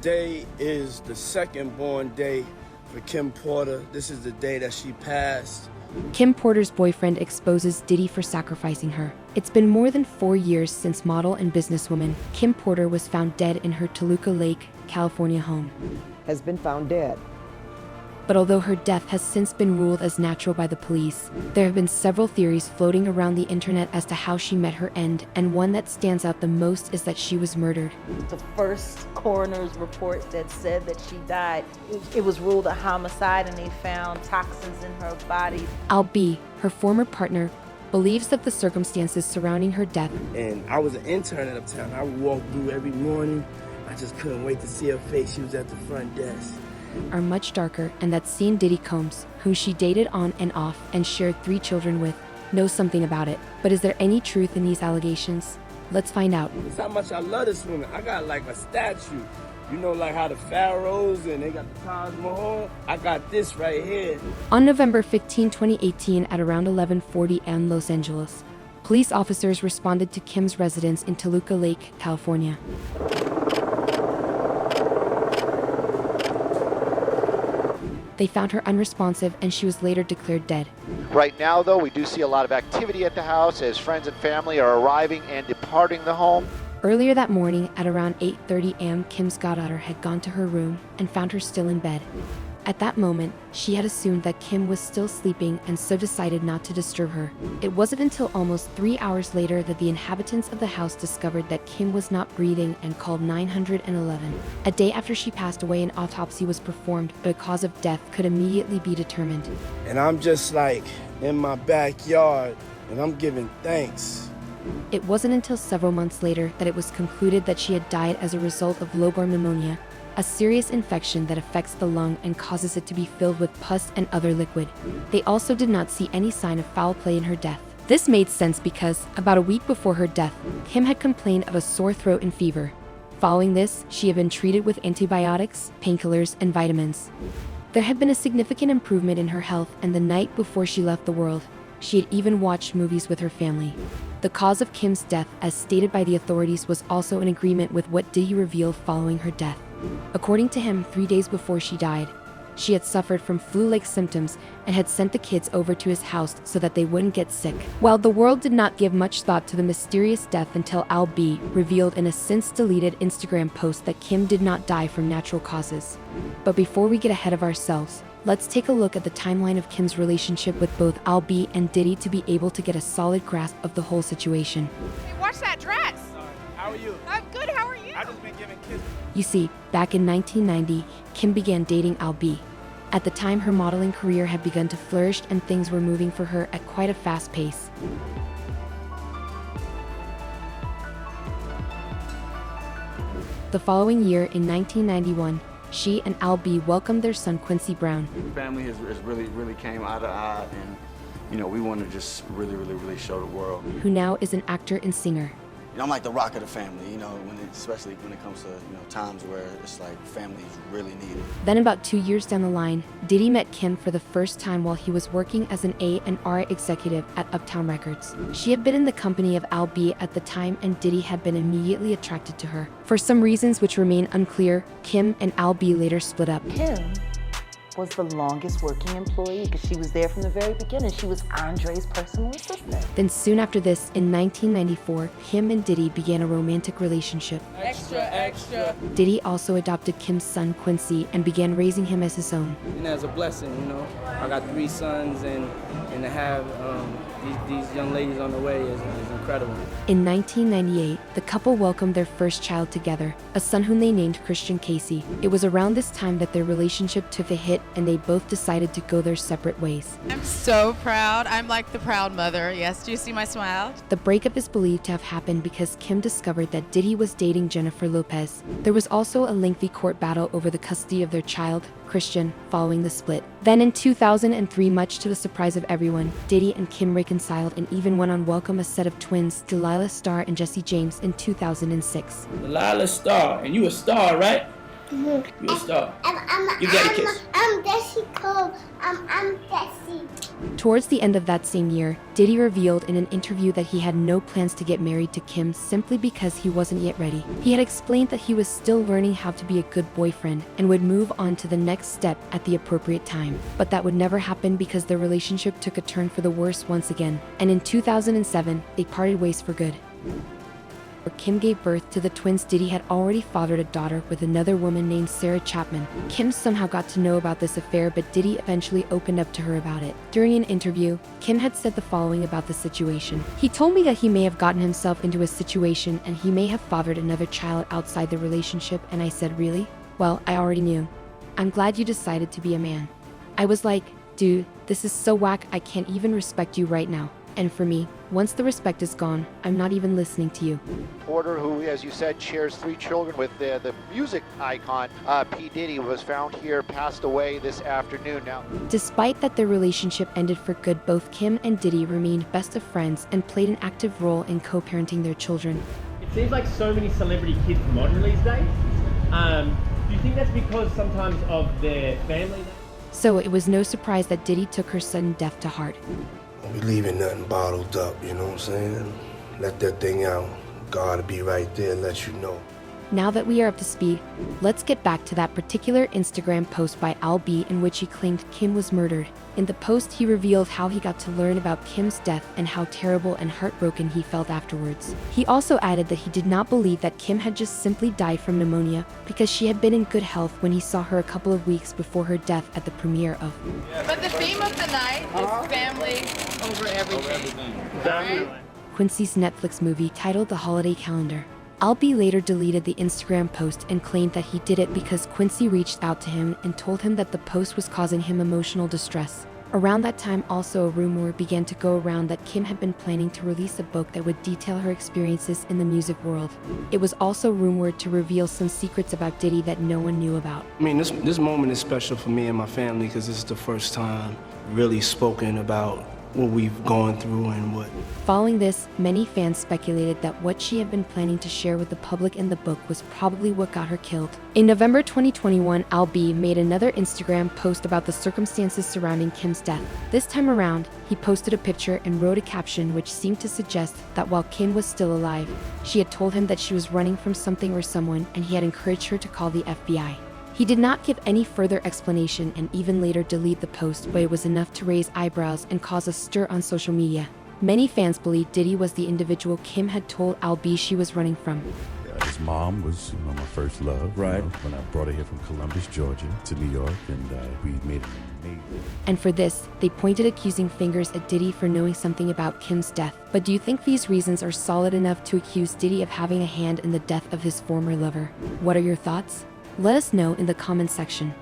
Today is the second born day for Kim Porter. This is the day that she passed. Kim Porter's boyfriend exposes Diddy for sacrificing her. It's been more than 4 years since model and businesswoman Kim Porter was found dead in her Toluca Lake, California home. Has been found dead. But although her death has since been ruled as natural by the police, there have been several theories floating around the internet as to how she met her end, and one that stands out the most is that she was murdered. The first coroner's report that said that she died, it was ruled a homicide, and they found toxins in her body. Al B, her former partner, believes that the circumstances surrounding her death. And I was an intern at Uptown. I would walk through every morning. I just couldn't wait to see her face. She was at the front desk. Are much darker, and that seen Diddy Combs, who she dated on and off and shared 3 children with, knows something about it. But is there any truth in these allegations? Let's find out. It's how much I love this woman. I got like a statue. You know, like how the pharaohs and they got the Taj Mahal? I got this right here. On November 15, 2018, at around 11:40 a.m. Los Angeles, police officers responded to Kim's residence in Toluca Lake, California. They found her unresponsive, and she was later declared dead. Right now, though, we do see a lot of activity at the house as friends and family are arriving and departing the home. Earlier that morning, at around 8:30 a.m., Kim's goddaughter had gone to her room and found her still in bed. At that moment, she had assumed that Kim was still sleeping and so decided not to disturb her. It wasn't until almost 3 hours later that the inhabitants of the house discovered that Kim was not breathing and called 911. A day after she passed away, an autopsy was performed, but a cause of death could immediately be determined. And I'm just like in my backyard and I'm giving thanks. It wasn't until several months later that it was concluded that she had died as a result of lobar pneumonia, a serious infection that affects the lung and causes it to be filled with pus and other liquid. They also did not see any sign of foul play in her death. This made sense because, about a week before her death, Kim had complained of a sore throat and fever. Following this, she had been treated with antibiotics, painkillers, and vitamins. There had been a significant improvement in her health, and the night before she left the world, she had even watched movies with her family. The cause of Kim's death, as stated by the authorities, was also in agreement with what Diddy revealed following her death. According to him, 3 days before she died, she had suffered from flu-like symptoms and had sent the kids over to his house so that they wouldn't get sick. While the world did not give much thought to the mysterious death until Al B revealed in a since-deleted Instagram post that Kim did not die from natural causes. But before we get ahead of ourselves, let's take a look at the timeline of Kim's relationship with both Al B and Diddy to be able to get a solid grasp of the whole situation. Hey, watch that dress. How are you? I'm good, how are you? I've just been giving kisses. You see, back in 1990, Kim began dating Al B. At the time, her modeling career had begun to flourish and things were moving for her at quite a fast pace. The following year, in 1991, she and Al B welcomed their son Quincy Brown. Family has really came eye to eye, and we want to just really show the world. Who now is an actor and singer. I'm like the rock of the family, especially when it comes to times where it's like family is really needed. Then about 2 years down the line, Diddy met Kim for the first time while he was working as an A&R executive at Uptown Records. She had been in the company of Al B at the time, and Diddy had been immediately attracted to her. For some reasons which remain unclear, Kim and Al B later split up. Kim was the longest working employee because she was there from the very beginning. She was Andre's personal assistant. Then soon after this, in 1994, Kim and Diddy began a romantic relationship. Extra. Diddy also adopted Kim's son Quincy and began raising him as his own. And as a blessing, I got 3 sons and to have these young ladies on the way is incredible. In 1998, the couple welcomed their first child together, a son whom they named Christian Casey. It was around this time that their relationship took a hit and they both decided to go their separate ways. I'm so proud. I'm like the proud mother. Yes, do you see my smile? The breakup is believed to have happened because Kim discovered that Diddy was dating Jennifer Lopez. There was also a lengthy court battle over the custody of their child, Christian, following the split. Then in 2003, much to the surprise of everyone, Diddy and Kim reconciled and even went on welcome a set of twins, Delilah Starr and Jesse James, in 2006. Delilah Starr, and you a star, right? You a star. You got a kiss. I'm Desi Cole. I'm Desi. Towards the end of that same year, Diddy revealed in an interview that he had no plans to get married to Kim simply because he wasn't yet ready. He had explained that he was still learning how to be a good boyfriend and would move on to the next step at the appropriate time. But that would never happen because their relationship took a turn for the worse once again, and in 2007, they parted ways for good. Kim gave birth to the twins. Diddy had already fathered a daughter with another woman named Sarah Chapman. Kim somehow got to know about this affair, but Diddy eventually opened up to her about it. During an interview, Kim had said the following about the situation. He told me that he may have gotten himself into a situation and he may have fathered another child outside the relationship, and I said, really? Well, I already knew. I'm glad you decided to be a man. I was like, dude, this is so whack, I can't even respect you right now. And for me, once the respect is gone, I'm not even listening to you. Porter, who, as you said, shares 3 children with the music icon P. Diddy, was found here, passed away this afternoon. Now, despite that their relationship ended for good, both Kim and Diddy remained best of friends and played an active role in co-parenting their children. It seems like so many celebrity kids modern these days. Do you think that's because sometimes of their family? So it was no surprise that Diddy took her sudden death to heart. We leaving nothing bottled up, you know what I'm saying? Let that thing out. God will be right there, let you know. Now that we are up to speed, let's get back to that particular Instagram post by Al B in which he claimed Kim was murdered. In the post, he revealed how he got to learn about Kim's death and how terrible and heartbroken he felt afterwards. He also added that he did not believe that Kim had just simply died from pneumonia because she had been in good health when he saw her a couple of weeks before her death at the premiere of. But the theme of the night is family over everything. Right? Quincy's Netflix movie titled The Holiday Calendar. Al B later deleted the Instagram post and claimed that he did it because Quincy reached out to him and told him that the post was causing him emotional distress. Around that time, also a rumor began to go around that Kim had been planning to release a book that would detail her experiences in the music world. It was also rumored to reveal some secrets about Diddy that no one knew about. I mean, this moment is special for me and my family because this is the first time really spoken about what we've gone through and what. Following this, many fans speculated that what she had been planning to share with the public in the book was probably what got her killed. In November 2021, Al B made another Instagram post about the circumstances surrounding Kim's death. This time around, he posted a picture and wrote a caption which seemed to suggest that while Kim was still alive, she had told him that she was running from something or someone and he had encouraged her to call the FBI. He did not give any further explanation and even later delete the post, but it was enough to raise eyebrows and cause a stir on social media. Many fans believe Diddy was the individual Kim had told Al B she was running from. His mom was, my first love. Right. When I brought her here from Columbus, Georgia, to New York, and we made an amazing. And for this, they pointed accusing fingers at Diddy for knowing something about Kim's death. But do you think these reasons are solid enough to accuse Diddy of having a hand in the death of his former lover? What are your thoughts? Let us know in the comments section.